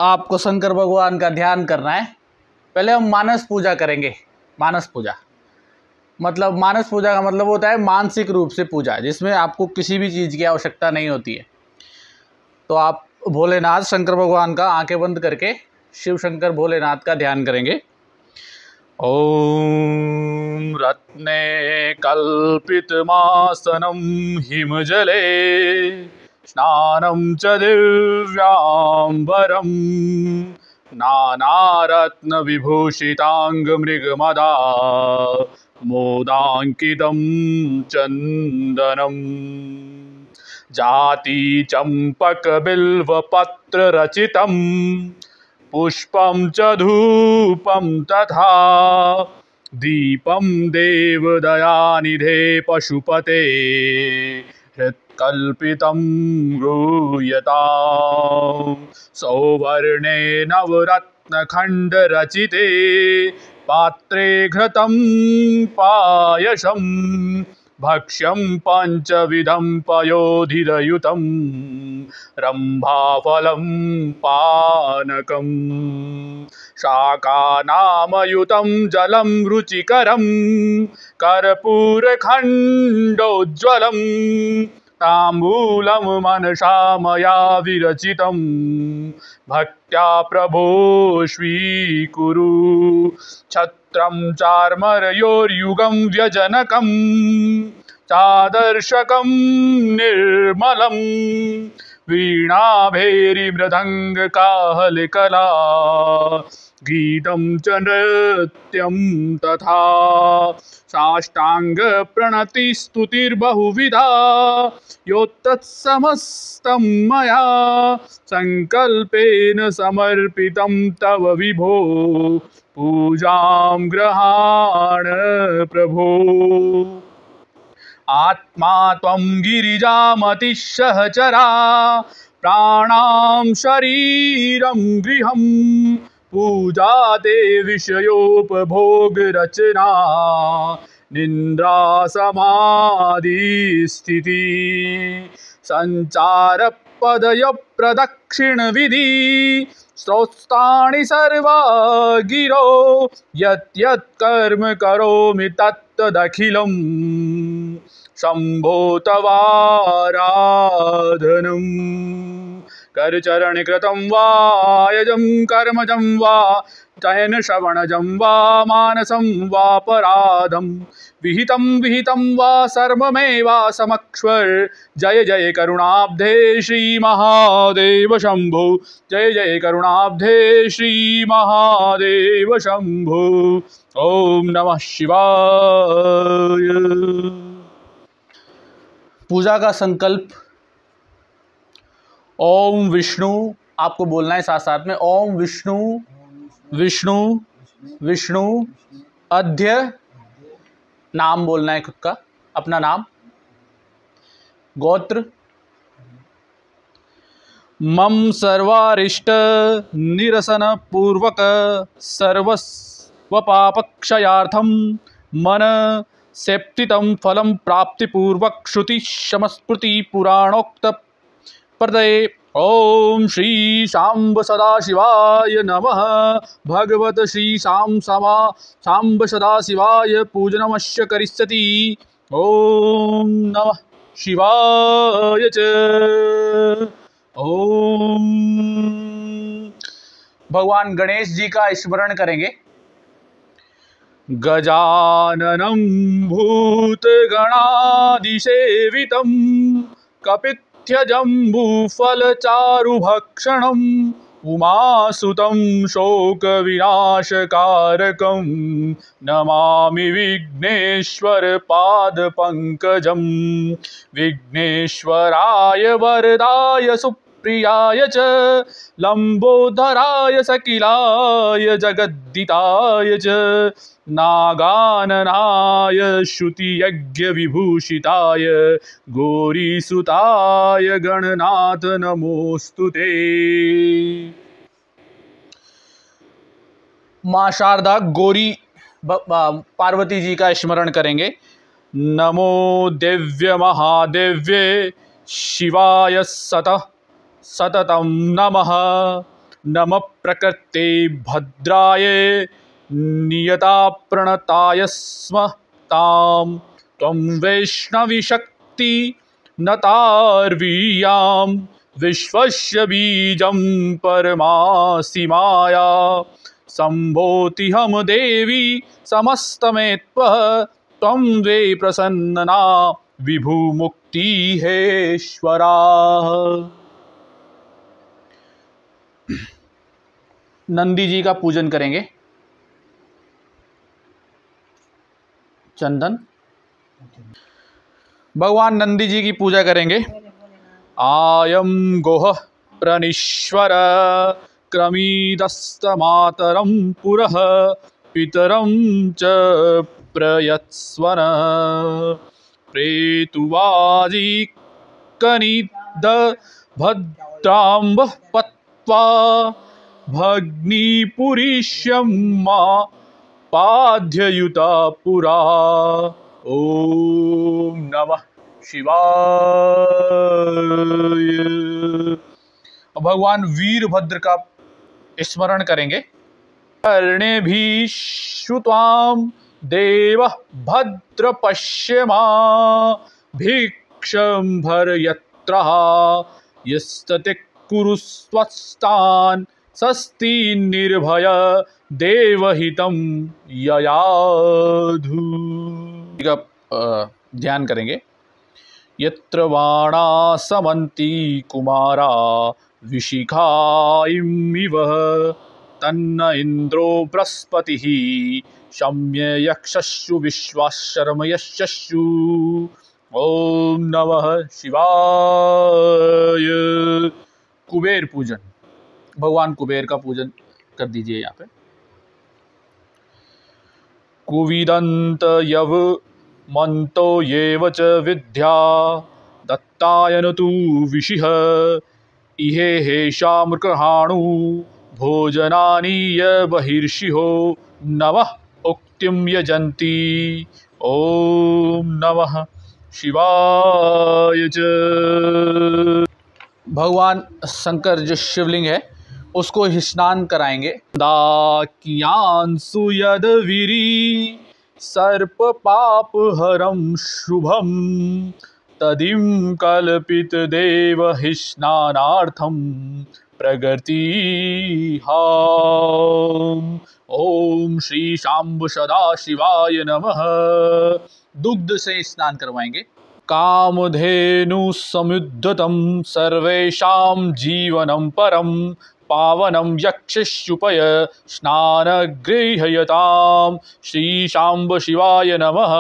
आपको शंकर भगवान का ध्यान करना है। पहले हम मानस पूजा करेंगे। मानस पूजा का मतलब होता है मानसिक रूप से पूजा, जिसमें आपको किसी भी चीज़ की आवश्यकता नहीं होती है। तो आप भोलेनाथ शंकर भगवान का आंखें बंद करके शिव शंकर भोलेनाथ का ध्यान करेंगे। ओम रत्ने कल्पितमासनं हिमजले स्नानं च दिव्यांबरं नानारत्नविभूषिताङ्गमृगमदा मोदाङ्कितं चन्दनं जाति चम्पकबिल्वपत्ररचितं पुष्पं च धूपं तथा दीपं देवदयानिधे पशुपते हृत्कल्पितं गृह्यताम् सौवर्णे नवरत्नखण्डरचिते पात्रे घृतं पायसं भक्ष्यं पञ्चविधं पयोधिरयुतं रम्भाफलं पानकं शाकानामयुतं जलं रुचिकरं कर्पूरखण्डोज्ज्वलं ताम्बूलं मनसा मया विरचितं भक्त्या प्रभो स्वीकुरु छत्रं चार्मरयोर्युगं व्यजनकं चादर्शकं निर्मलं वीणाभैरीमृदङ्गकाहलिकला गीतं च नृत्यं तथा साष्टाङ्गप्रणतिस्तुतिर्बहुविधा योत्तत्समस्तं मया संकल्पेन समर्पितं तव विभो पूजां गृहाण प्रभो। आत्मा त्वं गिरिजामतिः सहचरा प्राणां शरीरं गृहं पूजा ते विषयोपभोगरचना निन्द्रा समाधिस्थिति संचारपदय प्रदक्षिणविधि स्रोतानि सर्वा गिरो यत् यत् कर्म करोमि तत्तदखिलं शम्भो तवाराधनम् करचरणकृतं वा यजं कर्मजं वा चयन श्रवणजं वा मानसं वा पराधं विहितं वा सर्वमेवा समक्ष्वर जय जय करुणाब्धे श्री महादेव शंभो जय जय करुणाब्धे श्री महादेव शंभो। ओम नमः शिवाय। पूजा का संकल्प ओम विष्णु आपको बोलना है साथ साथ में। ओम विष्णु विष्णु विष्णु अध्य नाम बोलना है खुद का, अपना नाम, गोत्र, मम सर्वारिष्ट निरसन पूर्वक सर्वस्व पापक्षयार्थम मन सेप्तितं फलं प्राप्ति पूर्वक श्रुति समस्मृति पुराणोक्त प्रदये। ओम श्री सांब सदाशिवाय नमः। भगवत श्री सांब सदाशिवाय पूजनमस्य करिष्यति। ओम नमः शिवाय च। ओम भगवान गणेश जी का स्मरण करेंगे। गजाननं भूतगणादिसेवितं कपित्थजम्बूफलचारुभक्षणम् उमासुतं शोकविनाशकारकं नमामि विघ्नेश्वरपादपङ्कजं। विघ्नेश्वराय वरदाय सुप्रियाय च लंबोदराय सकिलाय जगद्दिताय च नागाननाय श्रुतियज्ञविभूषिताय गौरीसुताय गणनाथ नमोस्तुते। माँ शारदा गौरी पार्वती जी का स्मरण करेंगे। नमो दिव्य महादेव्ये शिवाय सततं नमः। नमः प्रकृते भद्राय नियता प्रणताय स्म तां त्वं वैष्णवी शक्ति नतार्वीयां विश्वस्य बीजं परमासि माया सम्भोति हम देवी समस्तमेत्वः त्वं वे प्रसन्ना विभु मुक्ति हेश्वरा। नंदी जी का पूजन करेंगे। चंदन भगवान नंदी जी की पूजा करेंगे। आयं गोह प्रणीश्वर क्रमीदस्तमातरं पुरः पितरं च प्रयत्स्वन प्रेतुवाजी कनिद भद्राम्ब पत्वा भग्निपुरीष्यं मा पाध्ययुता पुरा। ओम नमः शिवाय। भगवान वीरभद्र का स्मरण करेंगे। कर्णेभिश्रुतां देवः भद्र पश्यमा भिक्षं भरयत्रः यस्तते कुरुस्वस्तान् स्वस्ति निर्भय देवहितं ययाधु। का ध्यान करेंगे। यत्र वाणा समन्ति कुमारा विशिखाइमिव तन्न इंद्रो बृहस्पतिः शम्य यक्षस्सु विश्वाशर्मयश्चस्सु। ओम नमः शिवाय। कुबेर पूजन। भगवान कुबेर का पूजन कर दीजिए यहाँ पे। कुविदंत यव मंतो येव च विद्या दत्तायन तु विशिह इहे हेषा मृकहाणु भोजनानीय बहिर्षिहो नमः उक्तिं यजन्ति। ओम नमः शिवाय च। भगवान शंकर जो शिवलिंग है उसको स्नान कराएंगे। दाकियांसु यदविरी सर्प पाप हरम शुभम तदिं कल्पित देव स्नानार्थम प्रगतिहाम। ओम श्री शांब सदा शिवाय नमः। दुग्ध से स्नान करवाएंगे। कामधेनु समुद्धतं सर्वेषां जीवनं परं पावनं यक्षिष्युपय स्नानगृह्यतां श्री शांब शिवाय नमः।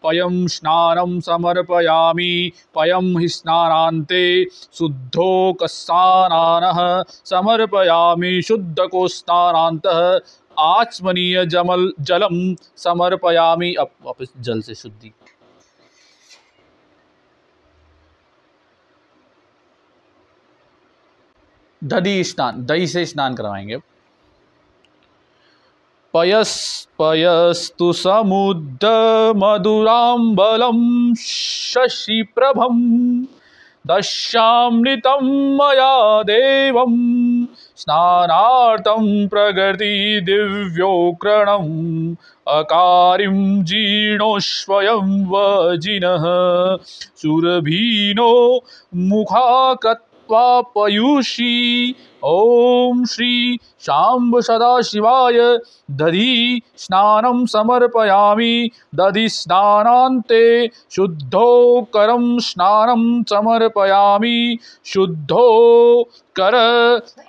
पयं स्नानं समर्पयामि पयं हि स्नानान्ते शुद्धोकस्नानः समर्पयामि शुद्धकोस्नानान्तः आचमनीय जलम समर्पयामि। अब वापस जल से शुद्धि। दधी स्नान, दही से स्नान करवाएंगे। पयस्तु समुद्र मधुराम्बलं शशिप्रभं दशामृतं मया देवं स्नानार्थं प्रगति दिव्योक्रणम् अकारिं जीर्णोष्वयं वजिनः सुरभीनो मुखाकृत् पयूषी। ओम श्री शांब सदा शिवाय दधि स्नानं समर्पयामि दधि स्नानान्ते शुद्धोकरं स्नानं समर्पयामि शुद्धोकर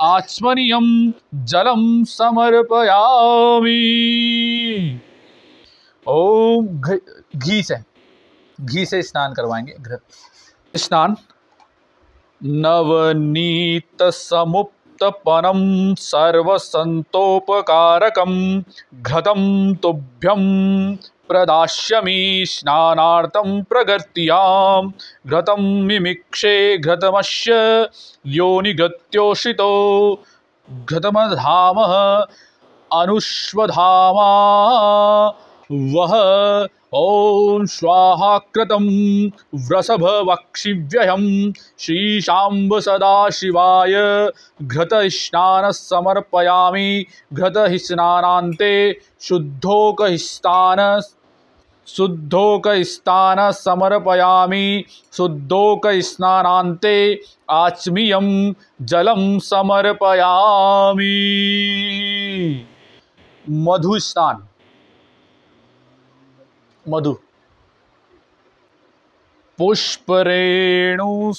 आचमनीयं जलं समर्पयामि। ओम घी से स्नान करवाएंगे। स्नान नवनीत समुत्पन्नं सर्वसंतोपकारकं घृतं तुभ्यं प्रदास्यामि स्नानार्थं प्रगर्त्यां घृतं मिमिक्षे घृतमस्य योनिगत्योषितो घृतमधामः अनुष्वधामा वह ॐ स्वाहा कृतं वृषभवक्षिव्ययं श्रीशाम्ब सदाशिवाय घृतस्नानं समर्पयामि। घृतस्नानान्ते शुद्धोकस्नानं समर्पयामि। शुद्धोकस्नानान्ते आचम्यं जलं समर्पयामि। मधु स्नान। मधु पुष्परेणु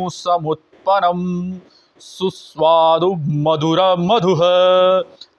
समुत्पन्नं सुस्वादु मधुरं मधुः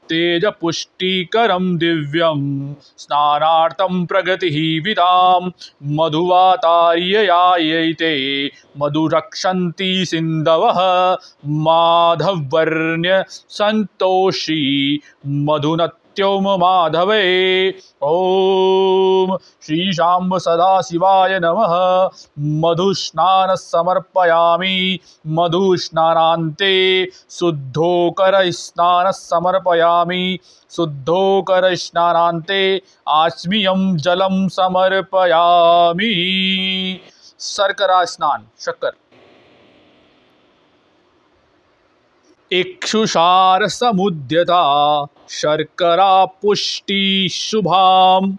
तेजपुष्टिकरं दिव्यं स्नानार्थं प्रगतिः विदां मधुवातार्ययायैते मधुरक्षन्ति सिन्धवः माधवर्ण्य सन्तोषी मधुनत्योम माधवे। ॐ श्रीशाम्ब सदाशिवाय नमः। मधुस्नानं समर्पयामि। मधुस्नानान्ते शुद्धोकरस्नानं समर्पयामि। शुद्धोकरस्नानान्ते आचम्यं जलं समर्पयामि। शर्करा स्नान। शक्कर। इक्षुषार समुद्यता शर्करा पुष्टि शुभां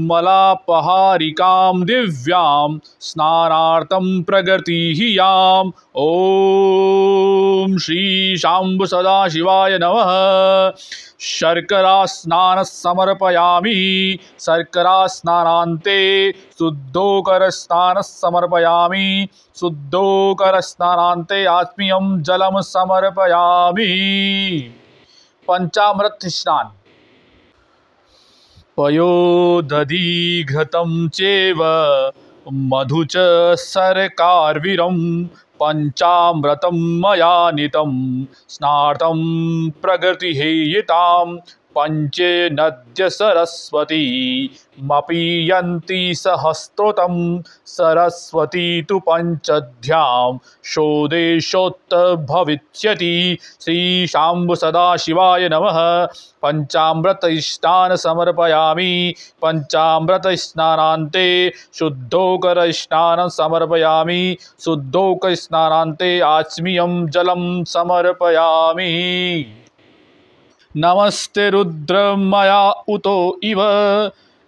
मलापहारिकां दिव्यां स्नानार्थं प्रगतिः याम्। ॐ श्रीशाम्ब सदाशिवाय नमः। शर्करा स्नानं समर्पयामि। शर्करा स्नानान्ते शुद्धोकरस्नानं समर्पयामि। शुद्धोकरस्नानान्ते आत्मीयं जलं समर्पयामि। पंचामृत स्नान। पयोदधि घृतं चैव मधु च शर्करार्विरं पंचामृतं मया नीतं स्नार्थं प्रगतिहेयतां। पंचे नद्य सरस्वती मपीयन्ति सहस्रोतं सरस्वती तु पंचध्यां शोदेशोत्तभविष्यति। श्रीशाम्ब सदाशिवाय नमः। पंचामृत स्नान समर्पयामि। पंचामृत स्नानान्ते शुद्धोकर स्नानं समर्पयामि। शुद्धोक स्नानान्ते आचम्यं जलं समर्पयामि। नमस्ते रुद्रमया उतो इव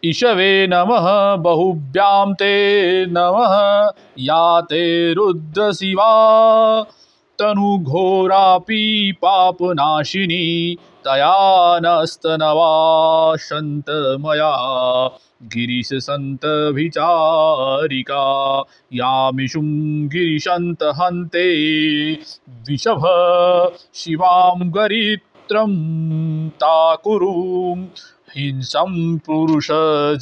ईशवे नमः। बहुभ्यां ते नमः। या ते रुद्रशिवा तनुघोरापि पापनाशिनी तया नस्तनवाशन्त मया गिरिशसन्तभिचारिका यामिषुं गिरिशन्त हन्ते विषभ शिवां गरित्रं ताकुरुं हिंसं पुरुष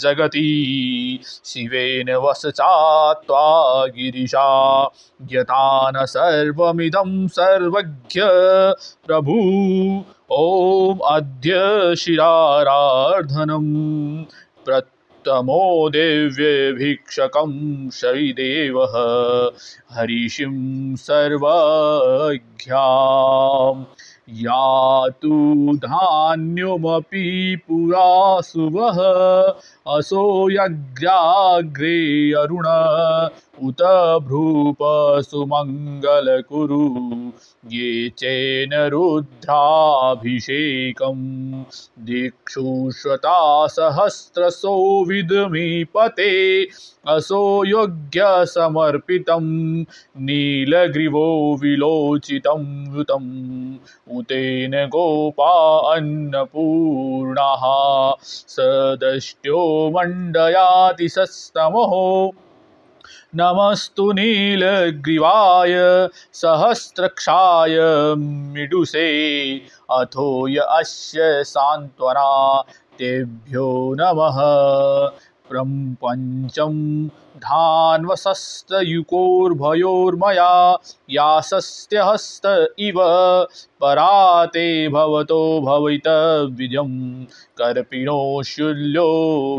जगति शिवेन वसचा त्वा गिरिशा यतान सर्वमिदं सर्वज्ञ प्रभु। ॐ अद्य शिराराधनं प्रथमो देव्ये भिक्षकं शैदेवः हरिषिं सर्वज्ञाम्। यातु धान्यमपि पुरा शुभः असो यज्ञाग्रे अरुण उत भ्रूप सुमङ्गलकुरु ये चेन रुद्राभिषेकं दिक्षुश्वता सहस्रशो विदमीपते असो योग्य समर्पितं नीलग्रीवो विलोचितं वृतम् उतेन गोपा अन्नपूर्णाः सदष्ट्यो मण्डयाति सस्तमः। नमस्तु नीलग्रीवाय सहस्रक्षाय मिडुसे अथो य अस्य सांत्वना तेभ्यो नमः। प्रपञ्चं धान्वसस्तयुकोर्भयोर्मया यासस्त्यहस्त इव पराते भवतो भवितव्यं कर्पिणो शूल्यो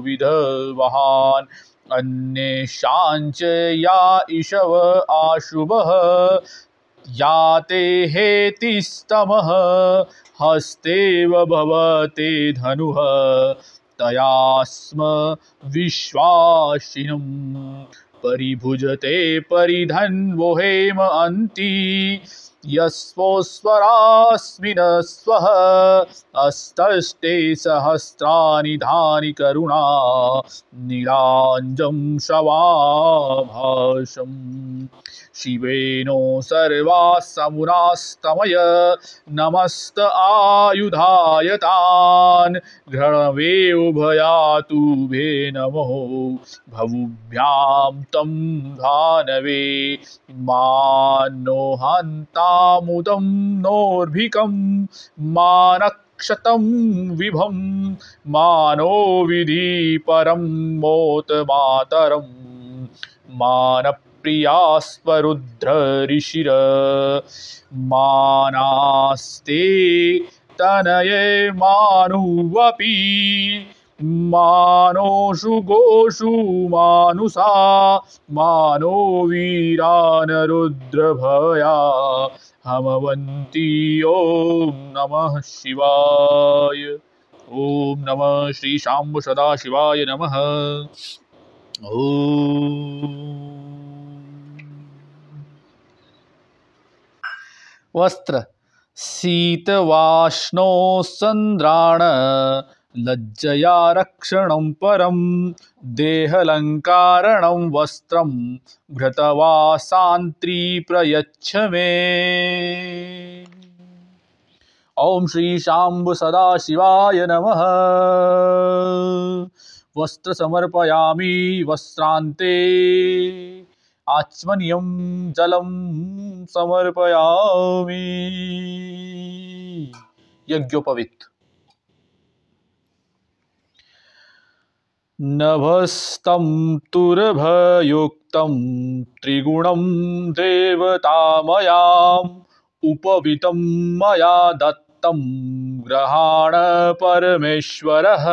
विधवहान् अन्येषाञ्च या इषव आशुभः याते हेतिस्तमः हस्तेव भवते धनुः तयास्म विश्वासिनम् परिभुजते परिधन्वो हेम अन्ति यस्वोस्वरास्मिन् स्वः अस्तस्ते सहस्राणि धानि करुणा नीलाञ्जं शवाभासम् शिवेनो सर्वा समुनास्तमय नमस्त आयुधायतान् घृणवे उभयातुभे नमो भवुभ्यां तं धानवे मानो हन्तामुदं नोर्भिकं मानक्षतं विभं मानो विधि परं मोत मातरं मानप्रियास्वरुद्र ऋषिर मानास्ते तनये मानुवपि मानोषु गोषु मानुषा मानो वीरानरुद्रभया हमवन्ति ॐ नमः शिवाय। ॐ नमः श्री शाम्ब सदाशिवाय नमः। वस्त्र शीतवाष्णो संद्राण लज्जया रक्षणं परं देहलङ्कारणं वस्त्रं घृतवा सान्त्री प्रयच्छ मे। ओम श्री शाम्ब सदाशिवाय नमः। वस्त्र समर्पयामि वस्त्रान्ते आचमनीयं जलं समर्पयामि। यज्ञोपवीत। नभस्तं तुरभयुक्तं त्रिगुणं देवतामयाम् उपवीतं मया दत्तं ग्रहाण परमेश्वरः।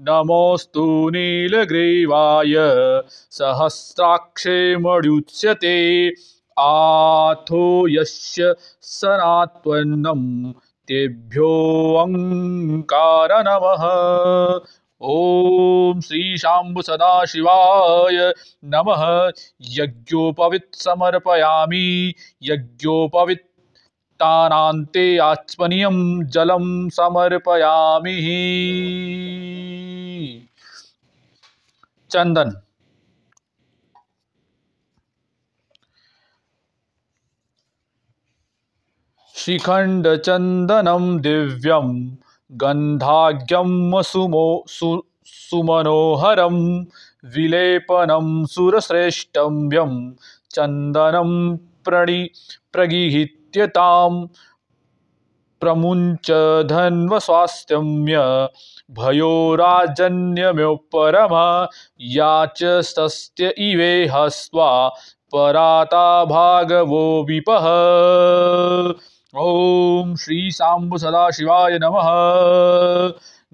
नमोस्तु नीलग्रीवाय सहस्राक्षे मयुच्यते आथो यस्य सनात्वन्नं तेभ्योऽंकार नमः। ओम श्री शाम्ब सदाशिवाय नमः। यज्ञोपवीत समर्पयामि। यज्ञोपवीत तानान्ते आचमनीयं जलं समर्पयामि। चंदन। शिखंड चंदनम दिव्यम गंधाग्यम सुमनोहरम विलेपनम सुरश्रेष्ठम्यम चंदनम प्रगीहित्यताम प्रमुंच धन्व स्वास्थ्यम्य भयो राजन्यम्योपरम याच सस्त्य इवे हस्वा पराता भागवो विपः। ओम श्री शाम्ब सदाशिवाय नमः।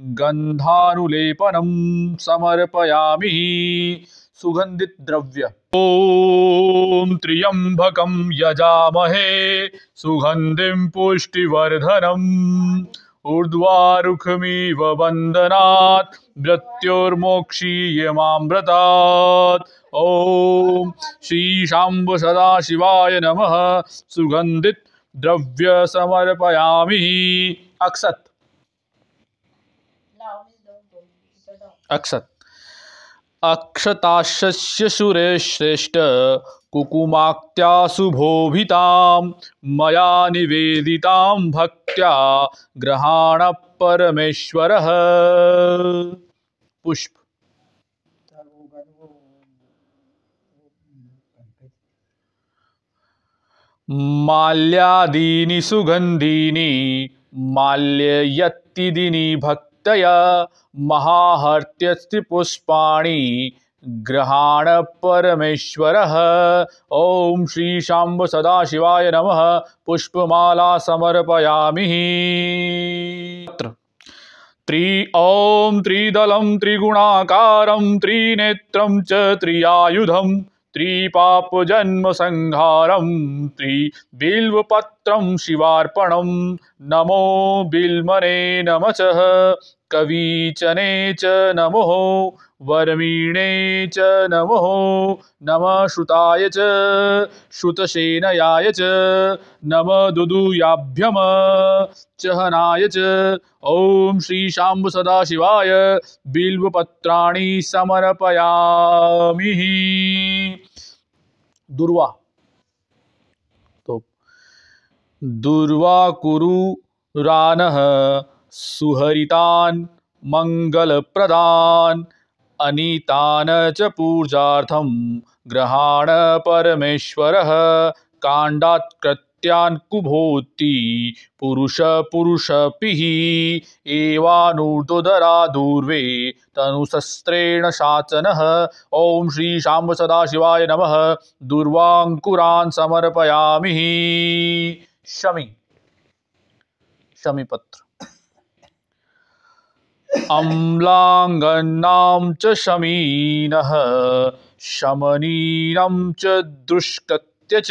गंधानुलेपनम समर्पयामि। सुगंधित द्रव्य। ओम त्र्यंबकं यजामहे सुगंधिं पुष्टिवर्धनम् ऊर्ध्वारुकमिव बंधनात् मृत्योर्मोक्षीयमामृतात्। ओम श्री शाम्ब सदाशिवाय नमः। सुगंधित द्रव्य समर्पयामि। अक्षत। अक्षत। अक्षताशस्य सुरेश्रेष्ठ कुकुमाक्त्या शुभोभितां मया निवेदितां भक्त्या ग्रहाण परमेश्वरः। पुष्प। माल्यादीनि सुगंधीनि माल्ययत्तिदीनि भक्तया महाहर्त्यस्ति पुष्पाणि ग्रहाण परमेश्वरः। ओम श्री शाम्ब सदाशिवाय नमः। पुष्पमाला समर्पयामि। ओम त्रिदलं त्रिगुणाकारं त्रिनेत्रं च त्रियायुधं त्रिपापजन्म संहारं त्रिबिल्वपत्र बिल्वपत्रं शिवार्पणं नमो बिल्मने नमः कवीचने च नमो वर्मीणे च नमो नमः श्रुताय च श्रुतसेनयाय च नमः दुदुयाभ्यम चहनाय च। ओम श्री शाम्ब सदाशिवाय बिल्वपत्राणि समर्पयामि। दुर्वा तो दुर्वा कुरु रानः सुहरितान् मंगलप्रदान् अनीतान् च पूजार्थं ग्रहाण परमेश्वरः काण्डात् कृत्यान् कुभोति पुरुषपिः एवानुर्दोदरा दूर्वे तनुशस्त्रेण शाचनः। ओम श्री शाम्ब सदाशिवाय नमः। दुर्वांकुरान् समर्पयामि। शमी शमीपत्र अम्लांगनां च शमीनः शमनीनं च दुष्कृत्य च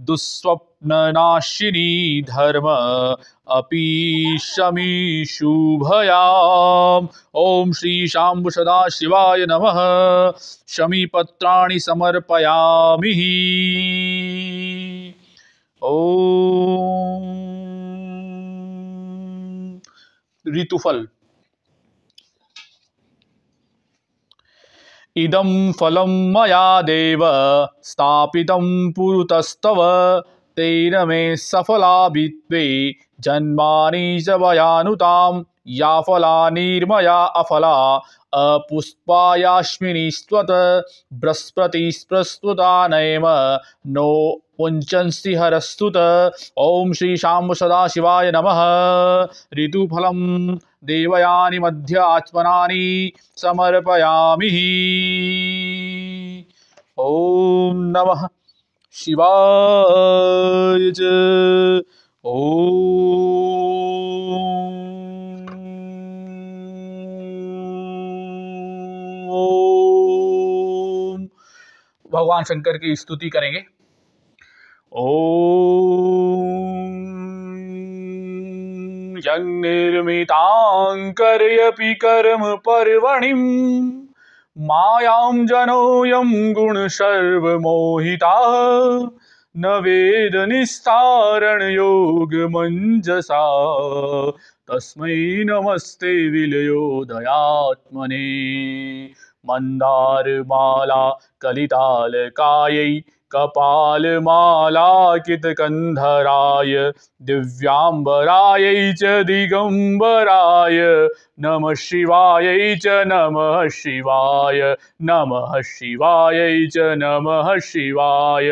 दुःस्वप्ननाशिनी धर्म अपि शमी शुभयाम्। ओम श्री शाम्ब सदाशिवाय नमः। शमीपत्राणि समर्पयामि। ओम ऋतुफल इदं फलं मया देव स्थापितं पुरतस्तव तेन मे सफलाभित्वे जन्मानि च वयानुतां या फलानिर्मया अफला अपुष्पायास्मिनिस्त्वत् बृहस्पतिस्प्रस्तुता नयम नो पुंचंसि हरस्तुत। ओम श्री शाम्ब सदाशिवाय नमः। ऋतुफलं देवयानी मध्य आचमनानि समर्पयामि। ओम नमः शिवाय च। ओम भगवान शंकर की स्तुति करेंगे। ओम यन्निर्मितां कर्यपि कर्म पर्वणिं मायां जनोऽयं गुणसर्वमोहितः न वेद निस्तारण योगमञ्जसा तस्मै नमस्ते विलयोदयात्मने। मन्दारमाला कलितालकायै कपालमालाकितकन्धराय दिव्याम्बरायै च दिगम्बराय नमः शिवायै च नमः शिवाय नमः शिवायै च नमः शिवाय।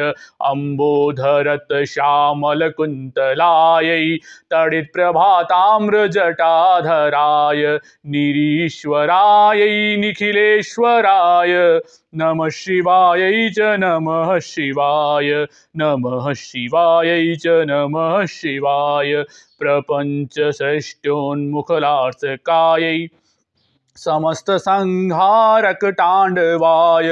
अम्बोधरत श्यामलकुन्तलायै तडित्प्रभाताम्रजटाधराय निरीश्वरायै निखिलेश्वराय नमः शिवायै च नमः शिवाय नमः शिवायै च नमः शिवाय। प्रपञ्चषष्ट्योन्मुखलार्चकायै समस्त संहारकताण्डवाय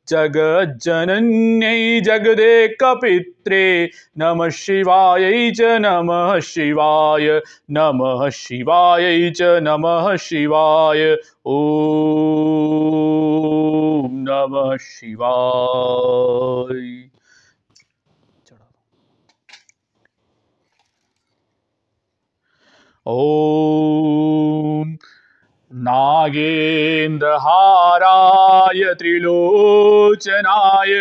जगज्जनन्यै जगदेकपित्रे नमः शिवायै च नमः शिवाय नमः शिवायै च नमः शिवाय। ओम नमः शिवाय। ओम नागेन्द्रहाराय त्रिलोचनाय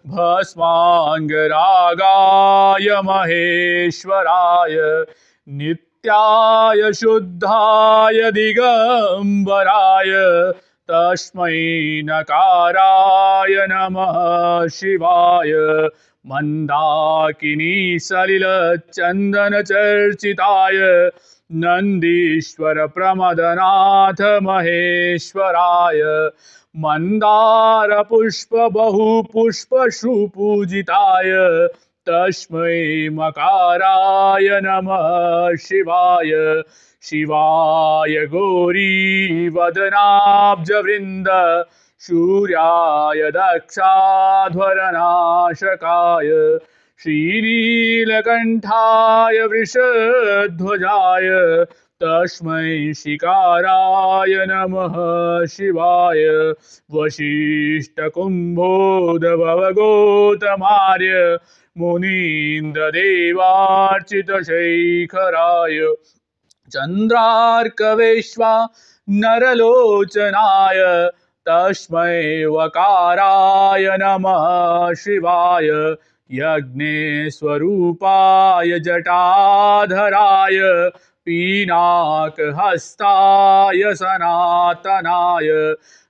भस्मांगरागाय महेश्वराय नित्याय शुद्धाय दिगंबराय तस्मै नकाराय नमः शिवाय। मंदाकिनी सलिल चंदन चर्चिताय नंदीश्वर प्रमदनाथ महेश्वराय मंदार पुष्प बहु पुष्प सुपूजिताय तस्मै मकाराय नमः शिवाय। शिवाय गौरी वदनाब्जवृंद सूर्याय दक्षाध्वरनाशकाय श्रीनीलकण्ठाय वृषध्वजाय तस्मै शिकाराय नमः शिवाय वसिष्ठकुम्भोद्भवगोतमार्य मुनीन्द्रदेवार्चितशेखराय चन्द्रार्कवेश्वा नरलोचनाय तस्मै वकाराय नमः शिवाय यज्ञेश्वरूपाय जटाधराय पीनाकहस्ताय सनातनाय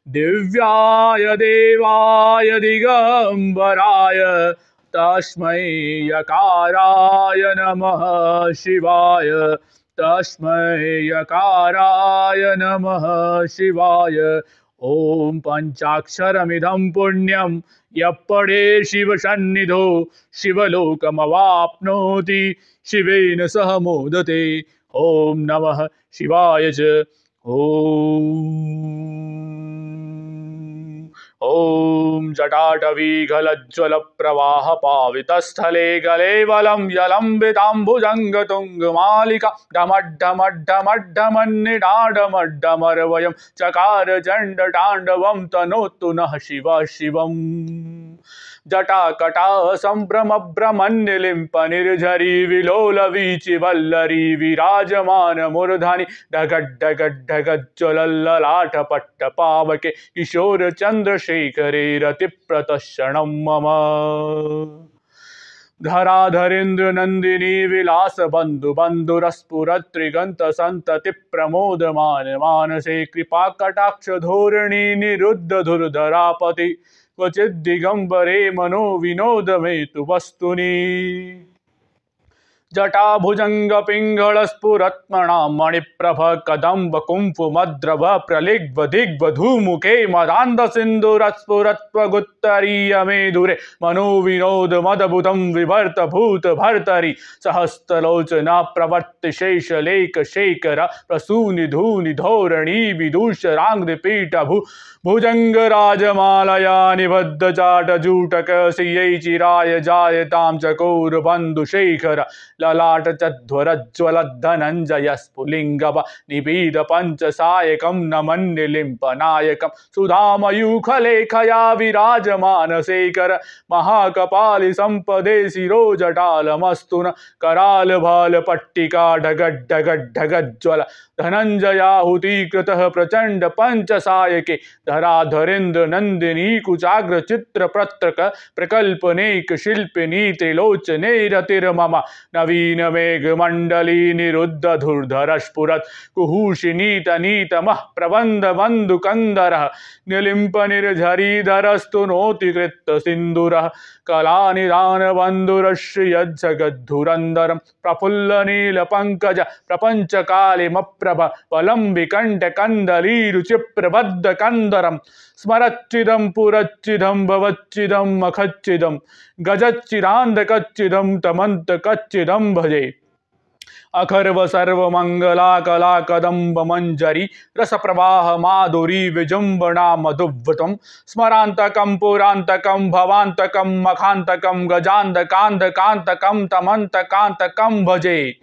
दिव्याय देवाय दिगंबराय तस्मै यकाराय नमः शिवाय तस्मै यकाराय नमः शिवाय। ओम पंचाक्षरमिदं पुण्यं यः पठे शिवसन्निधौ शिवलोकमवाप्नोति शिवेन सह मोदते। ओम नमः शिवाय च। ओम जटाटवीगलज्ज्वल प्रवाह पावितस्थले गले वलं यलम्बिताम्बुजङ्गतुङ्गमालिका डमड्डमड्डमड्डमन्निडाडमड्डमरवयं चकार चण्डताण्डवं तनोतु नः शिवः शिवम्। जटाकटा सम्भ्रमभ्रमन्निलिम्पनिर्झरी विलोलवीचिवल्लरी विराजमान मूर्धनि ढगड्ढगड्ढगज्ज्वलल्ललाटपट्टपावके किशोरचन्द्रशेखरे रतिप्रतक्षणं मम। धराधरेन्द्र नंदिनी विलास बंधु बंधुरस्फुरत्रिगंत संतति प्रमोदमान मानसे कृपा कटाक्ष धोरणी निरुद्ध धुर्धरापति क्वचित् दिगंबरे मनो विनोद में तु वस्तुनि। जटा भुजंग पिंगल स्फुरत्मणा मणिप्रभ कदम्ब कुंफुमद्रव प्रलिग्व दिग्वधूमुखे मदान्ध सिंधुरस्फुरत्वगुत्तरीय मेधुरे मनो विनोद मदबुधं विभर्त भूत भर्तरि सहस्तलोचना प्रवर्ति शेषलेख शेखर प्रसूनि धूनि धोरणी विदूषरांग्रिपीठ भुजंग राजमालया निबद्ध चाट जूटक सियै चिराय जायतां चकोर बंधु शेखर ललाट चध्वरज्ज्वल धनंजय स्फुलिंगव निबीध पंचसायकं नमन्निलिम्पनायकं सुधामयूखलेखया विराजमान शेखर महाकपालि संपदे शिरोजटालमस्तु न कराल भाल पट्टिका ढगड्ढगड्ढगज्ज्वल धनंजयाहुतीकृतः प्रचंड पंचसायके धराधरेन्द्र नंदिनी कुचाग्र चित्र पत्रक प्रकल्पनेक शिल्पिनी त्रिलोचने रतिर्मम नवीन मेघ मंडली निरुद्ध धुर्धर स्फुरत् कुहूषिनीत नीतमः प्रबंध बंधु कंदरः निलिम्प निर्झरीधरस्तु नोति कृत्त सिंधुरः कलानिदान बंधुरश्रियज्जगद्धुरंदरं प्रफुल्ल नील पंकज प्रपंच कालिमप्रभ वलंबिकंठ कंदलीरुचि प्रबद्ध कंदरं स्मरच्चिदं पुरच्चिदं भवच्चिदं मखच्चिदं गजच्चिदान्धकच्चिदं तमन्तकच्चिदं भजे। अखर्व सर्वमंगला कला कदम्ब मंजरी रस प्रवाह माधुरी विजृंभणा मधुव्रतम स्मरांतकं पुरांतकं भवांतकं मखांतकं गजांधकांधकांतकं तमंतकांतकं भजे।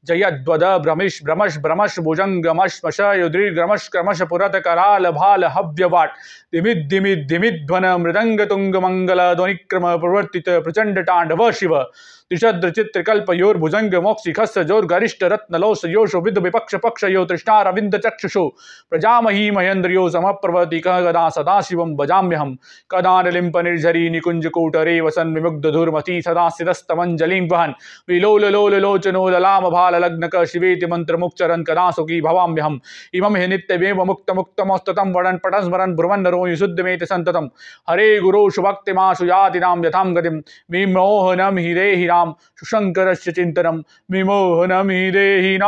जयद्वद भ्रमिश भ्रमश भ्रमश भुजंगमश्मश युद्रीग्रमश क्रमश पुरत कराल भाल हव्यवाट दिमिद दिमिद दिमिध्वन मृदंग तुंग मंगल ध्वनिक्रम प्रवर्तित प्रचंड तांडव शिव त्रिशद्र चित्रकल्पयोर भुजंग मोक्षिखस्य जोर गरिष्ठ रत्नलोस योषो विद विपक्ष पक्षयो तृष्णारविंद चक्षुषो प्रजामही महेन्द्रियो समप्रवति कदा सदा शिवं भजाम्यहं कदानलिम्प निर्झरी निकुंज कूटरे वसन विमुग्ध धूर्मती सदा स्थितस्तमंजलिं वहन विलोल लोल लोचनो ललाम भाल लग्नक शिवेति मंत्रमुच्चरन् कदा सुखी भवाम्यहम् इमं हि नित्यमेव मुक्त मुक्तमस्ततं वदन् पठन् स्मरन् ब्रुवन् नरो युशुद्धमेति सन्ततं हरे गुरो शुभक्तिमाशु यातिनां यथां गतिं विमोहनं हि देहि नाम सुशंकरस्य चिन्तनं विमोहनं हि देहि नाम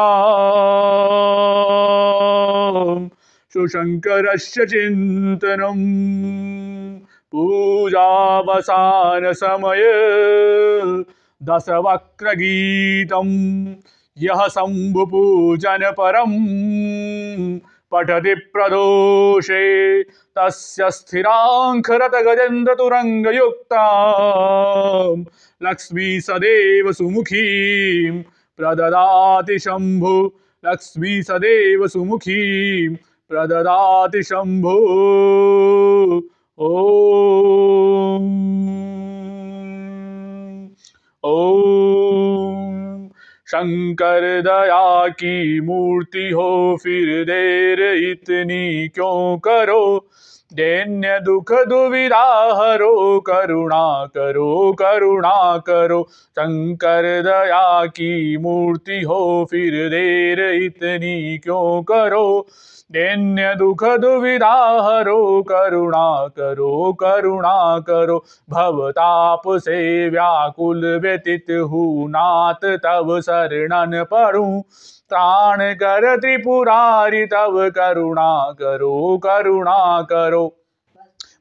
सुशंकरस्य चिन्तनं। पूजावसान समय दशवक्त्रगीतं यः शम्भुपूजन परं पठति प्रदोषे तस्य स्थिरांखरत गजेन्द्र तुरंगयुक्तां लक्ष्मी सदैव सुमुखीं प्रददाति शंभु लक्ष्मी सदैव सुमुखीं प्रददाति शंभु। ओम ओम शंकर दया की मूर्ति हो फिर देर इतनी क्यों करो दैन्य दुख दुविधा हरो करुणा करो करुणा करो। शंकर दया की मूर्ति हो फिर देर इतनी क्यों करो दैन्य दुख दुविधा हरो करुणा करो करुणा करो। भवताप से व्याकुल व्यतीत हूँ नाथ तब शरणन पड़ूं त्राण कर त्रिपुरारी तब करुणा करो करुणा करो।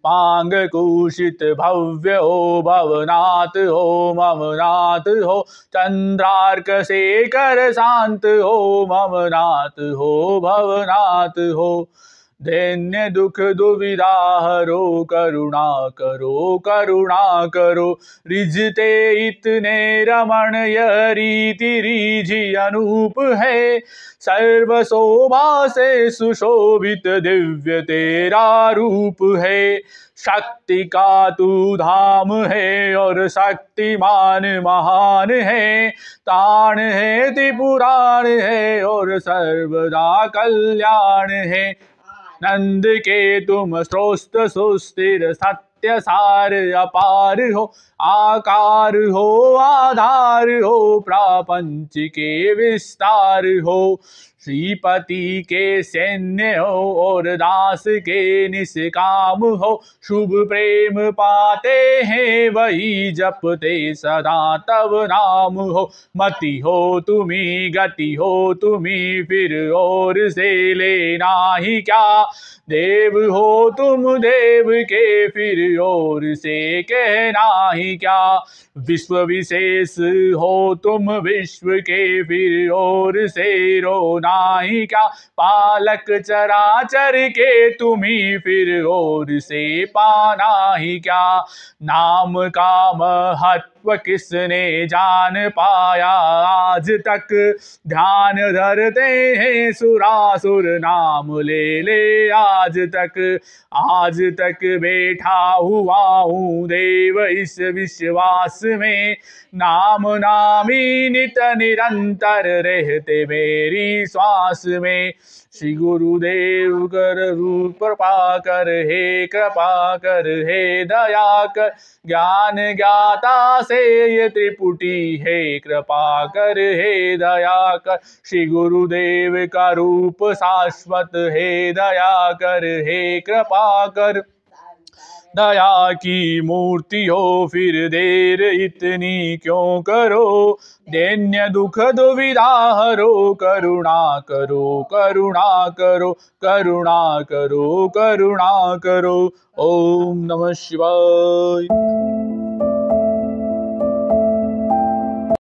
मांग कुशित भव्य हो भवनाथ हो ममनाथ हो चंद्रार्क शेखर शांत हो ममनाथ हो भवनाथ हो। दैन्य दुख दुविधा हरो करुणा करो करुणा करो। रिझते इतने रमणीय रीति रिझी अनूप है सर्व शोभा से सुशोभित दिव्य तेरा रूप है। शक्ति का तू धाम है और शक्तिमान महान है ताण है त्रिपुराण है और सर्वदा कल्याण है। नंद के तुम स्रोत सुस्थिर सत्य सार अपार हो आकार हो आधार हो प्रापंच के विस्तार हो। श्रीपति के सैन्य हो और दास के निष्काम हो शुभ प्रेम पाते हैं वही जपते सदा तब नाम हो। मति हो तुम्ही गति हो तुम्ही फिर और से लेना ही क्या देव हो तुम देव के फिर और से कहना ही क्या। विश्व विशेष हो तुम विश्व के फिर और से रोना ही क्या। पालक चराचर के तुम्ही फिर और से पाना ही क्या। नाम का महत्व किसने जान पाया आज तक ध्यान धरते हैं सुरासुर नाम ले ले आज तक बैठा हुआ हूँ देव इस विश्वास में नाम नामी नित निरंतर रहते मेरी श्वास में। श्री गुरुदेव कर रूप कृपा कर हे दया कर ज्ञान ज्ञाता से ये त्रिपुटी है कृपा कर हे दया कर। श्री गुरुदेव का रूप शाश्वत है दया कर हे कृपा कर। दया की मूर्ति हो फिर देर इतनी क्यों करो दैन्य दुख दुविधा हरो करुणा करो करुणा करो करुणा करो करुणा करो। ओम नमः शिवाय।